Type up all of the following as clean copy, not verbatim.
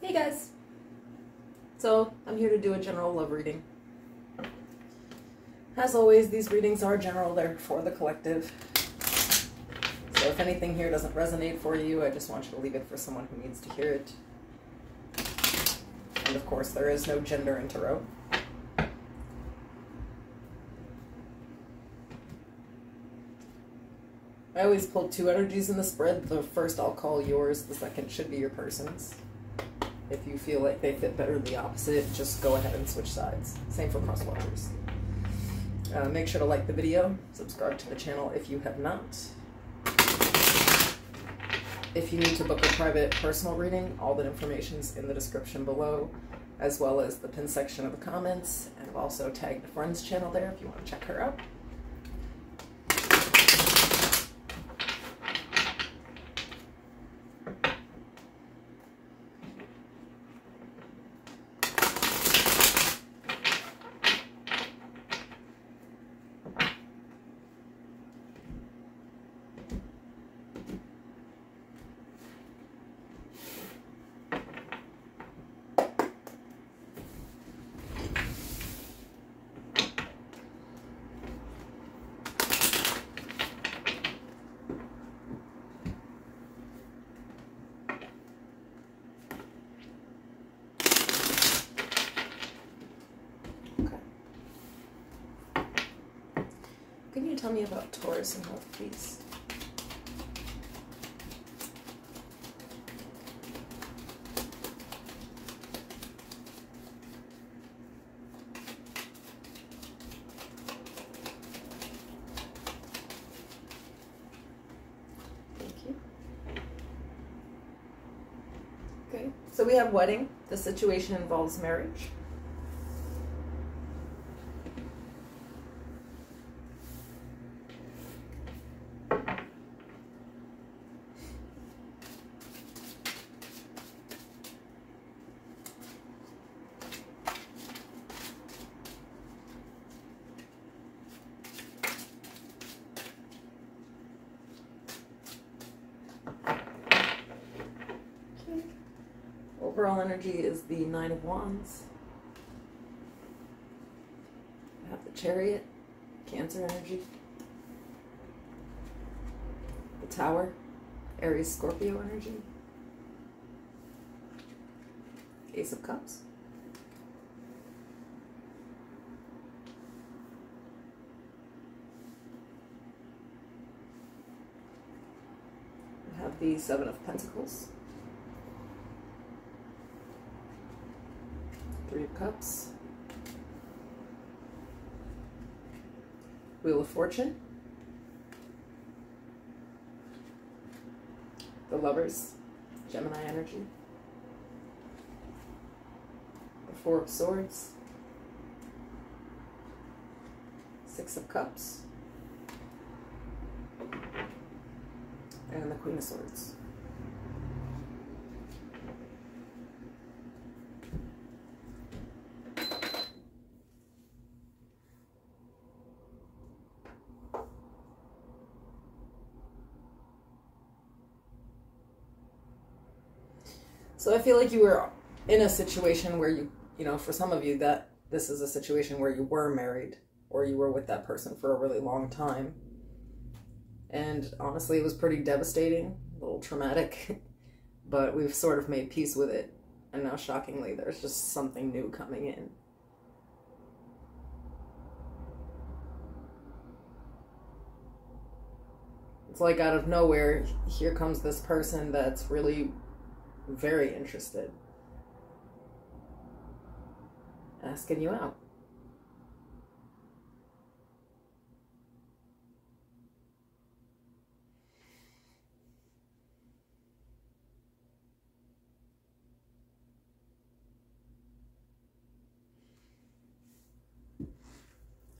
Hey guys! So, I'm here to do a general love reading. As always, these readings are general, they're for the collective. So if anything here doesn't resonate for you, I just want you to leave it for someone who needs to hear it. And of course, there is no gender in tarot. I always pull two energies in the spread. The first I'll call yours, the second should be your person's. If you feel like they fit better than the opposite, just go ahead and switch sides. Same for cross watchers. Make sure to like the video, subscribe to the channel if you have not. If you need to book a private personal reading, all that information's in the description below, as well as the pin section of the comments. And I've also tagged a friend's channel there if you want to check her out. Can you tell me about Taurus and health, please? Thank you. Okay, so we have wedding. The situation involves marriage. Overall energy is the Nine of Wands. I have the Chariot, Cancer energy. The Tower, Aries, Scorpio energy. Ace of Cups. I have the Seven of Pentacles. Three of Cups. Wheel of Fortune. The Lovers, Gemini energy. The Four of Swords. Six of Cups. And the Queen of Swords. So I feel like you were in a situation where you know, for some of you that this is a situation where you were married or you were with that person for a really long time. And honestly, it was pretty devastating, a little traumatic, but we've sort of made peace with it. And now, shockingly, there's just something new coming in. It's like out of nowhere, here comes this person that's really very interested, asking you out.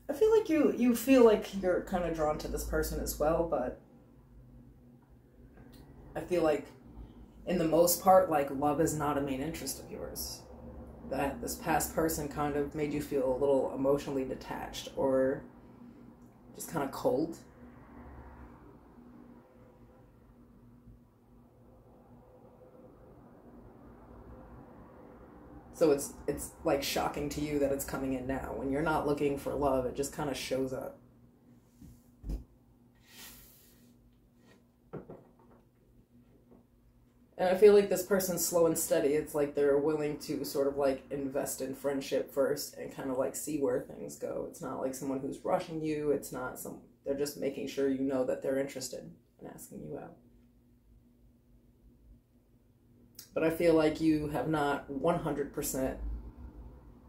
I feel like you feel like you're kind of drawn to this person as well, but I feel like in the most part, like, love is not a main interest of yours. That this past person kind of made you feel a little emotionally detached or just kind of cold. So it's like shocking to you that it's coming in now. When you're not looking for love, it just kind of shows up. And I feel like this person's slow and steady. It's like they're willing to sort of like invest in friendship first and kind of like see where things go. It's not like someone who's rushing you. It's not they're just making sure you know that they're interested in asking you out. But I feel like you have not 100%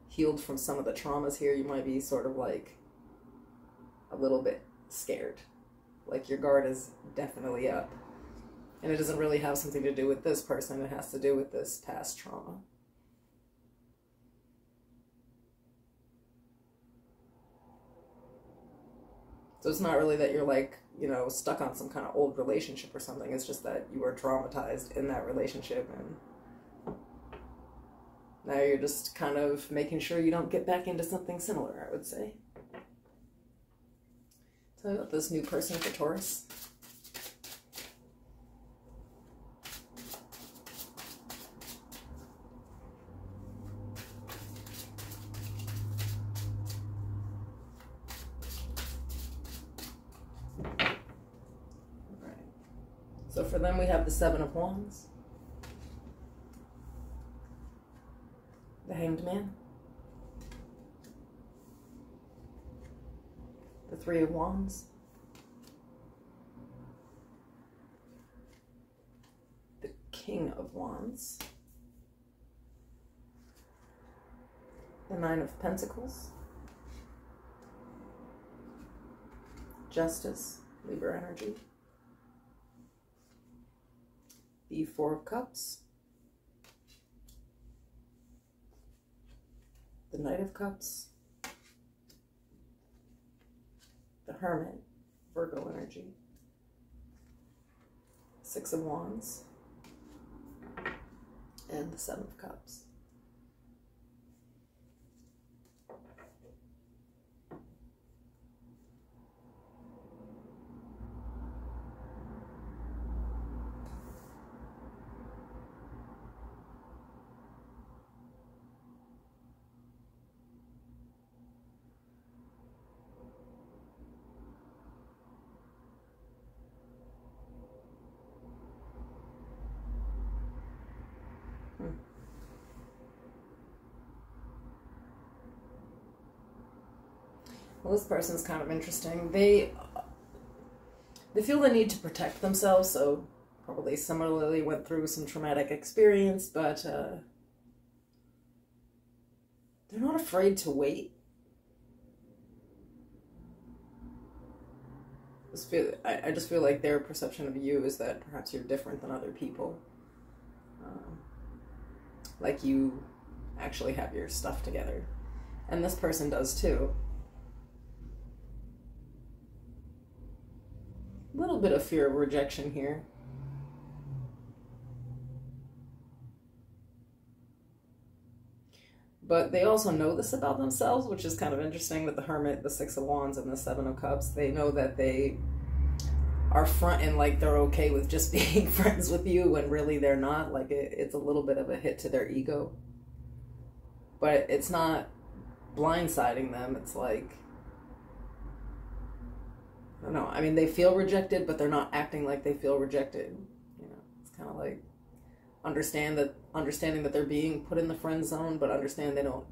healed from some of the traumas here. You might be sort of like a little bit scared. Like your guard is definitely up. And it doesn't really have something to do with this person. It has to do with this past trauma. So it's not really that you're like, you know, stuck on some kind of old relationship or something. It's just that you were traumatized in that relationship. And now you're just kind of making sure you don't get back into something similar, I would say. Tell me about this new person for Taurus. So for them, we have the Seven of Wands, the Hanged Man, the Three of Wands, the King of Wands, the Nine of Pentacles, Justice, Libra energy, the Four of Cups, the Knight of Cups, the Hermit, Virgo energy, Six of Wands, and the Seven of Cups. Well, this person's kind of interesting. They feel the need to protect themselves, so probably similarly went through some traumatic experience, but they're not afraid to wait. I just feel like their perception of you is that perhaps you're different than other people. Like you actually have your stuff together. And this person does too. A little bit of fear of rejection here. But they also know this about themselves, which is kind of interesting with the Hermit, the Six of Wands, and the Seven of Cups. They know that they are fronting like they're okay with just being friends with you when really they're not. Like it's a little bit of a hit to their ego. But it's not blindsiding them. It's like, I don't know. I mean, they feel rejected, but they're not acting like they feel rejected. You know, it's kind of like understanding that they're being put in the friend zone, but understand they don't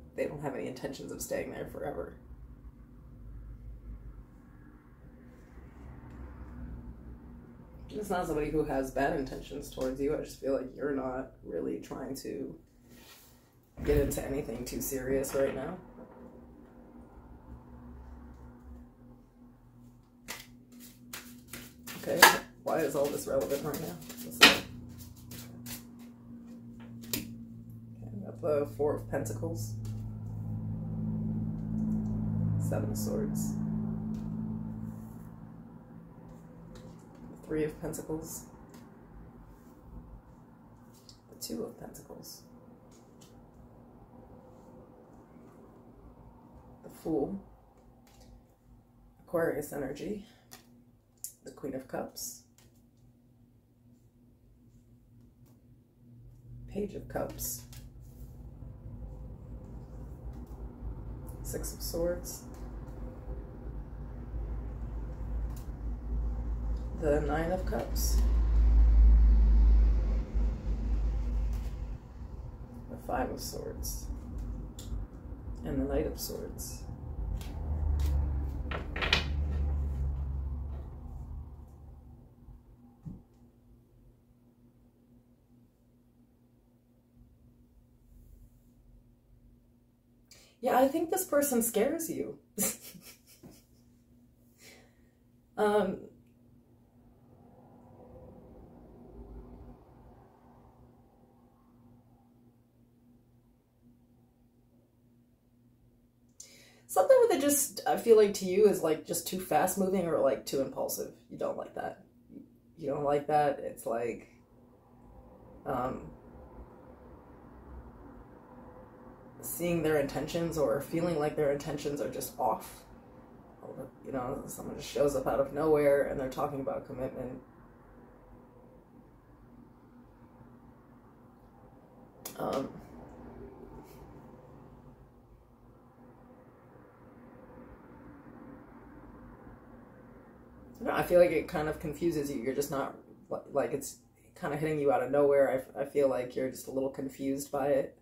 have any intentions of staying there forever. It's not somebody who has bad intentions towards you. I just feel like you're not really trying to get into anything too serious right now. Okay, why is all this relevant right now? Okay, I got the Four of Pentacles, Seven of Swords, the Three of Pentacles, the Two of Pentacles, the Fool, Aquarius energy, the Queen of Cups, Page of Cups, Six of Swords. The Nine of Cups. The Five of Swords. And the Knight of Swords. Yeah, I think this person scares you. Something with it just, I feel like to you is like just too fast moving or like too impulsive. You don't like that. You don't like that. It's like, seeing their intentions or feeling like their intentions are just off. You know, someone just shows up out of nowhere and they're talking about commitment. I feel like it kind of confuses you. You're just not, like, it's kind of hitting you out of nowhere. I feel like you're just a little confused by it.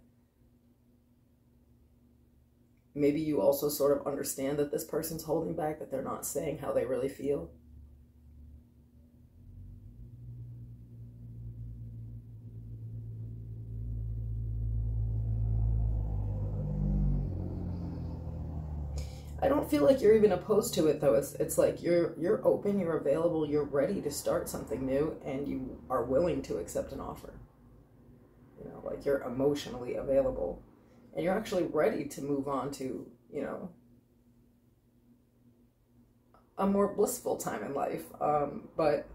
Maybe you also sort of understand that this person's holding back, that they're not saying how they really feel. I don't feel like you're even opposed to it, though. It's like you're open, you're available, you're ready to start something new, and you are willing to accept an offer. You know, like you're emotionally available, and you're actually ready to move on to, you know, a more blissful time in life. But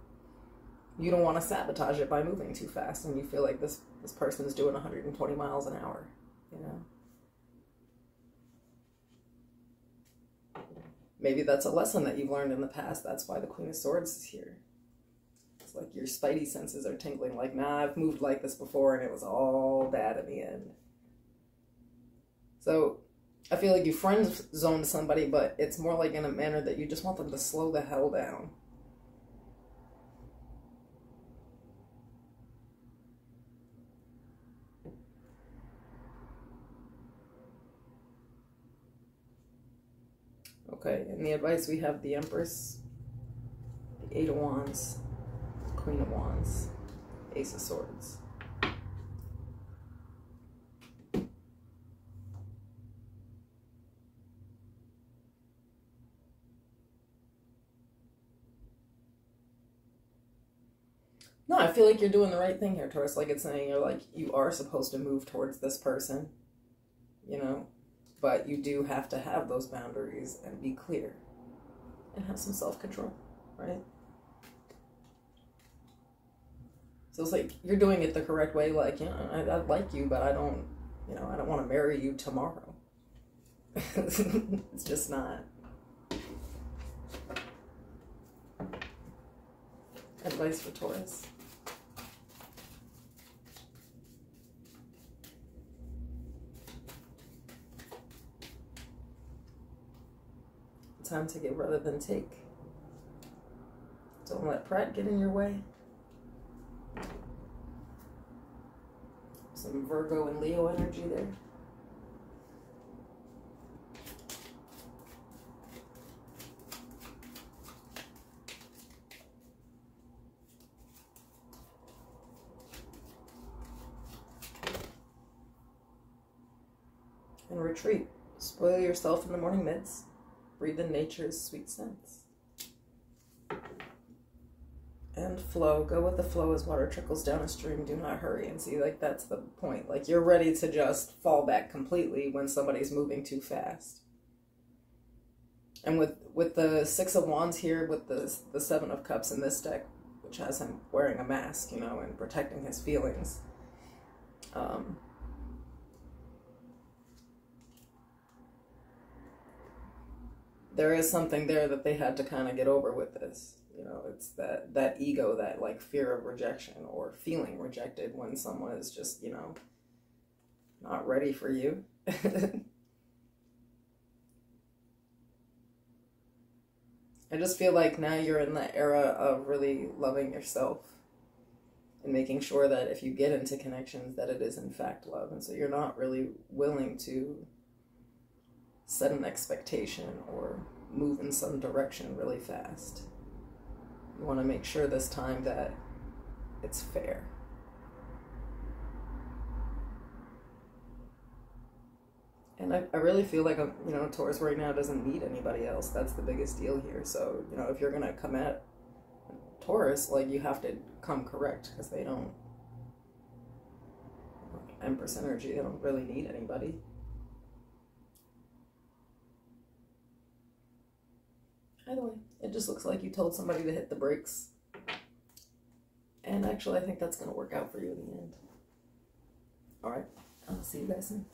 you don't want to sabotage it by moving too fast, and you feel like this person is doing 120 miles an hour, you know. Maybe that's a lesson that you've learned in the past. That's why the Queen of Swords is here. It's like your spidey senses are tingling. Like, nah, I've moved like this before and it was all bad in the end. So I feel like you friend zoned somebody, but it's more like in a manner that you just want them to slow the hell down. Okay, in the advice we have the Empress, the Eight of Wands, Queen of Wands, Ace of Swords. No, I feel like you're doing the right thing here, Taurus. Like it's saying you are supposed to move towards this person, you know, but you do have to have those boundaries and be clear and have some self-control, right? So it's like you're doing it the correct way. Like, you know, I like you, but I don't, you know, I don't want to marry you tomorrow. It's just not. Advice for Taurus. Time to give rather than take. Don't let pride get in your way. Some Virgo and Leo energy there. And retreat. Spoil yourself in the morning mids. Breathe in nature's sweet scents. And flow. Go with the flow as water trickles down a stream. Do not hurry. And see, like, that's the point. Like, you're ready to just fall back completely when somebody's moving too fast. And with the Six of Wands here, with the Seven of Cups in this deck, which has him wearing a mask, you know, and protecting his feelings. There is something there that they had to kind of get over with this. You know, it's that ego, that like fear of rejection or feeling rejected when someone is just, you know, not ready for you. I just feel like now you're in the era of really loving yourself and making sure that if you get into connections that it is in fact love. And so you're not really willing to set an expectation or move in some direction really fast. You want to make sure this time that it's fair. And I really feel like, Taurus right now doesn't need anybody else. That's the biggest deal here. So, if you're going to come at Taurus, like, you have to come correct, because they don't, Empress energy, they don't really need anybody. Either way, it just looks like you told somebody to hit the brakes. And actually, I think that's going to work out for you in the end. All right, I'll see you guys soon.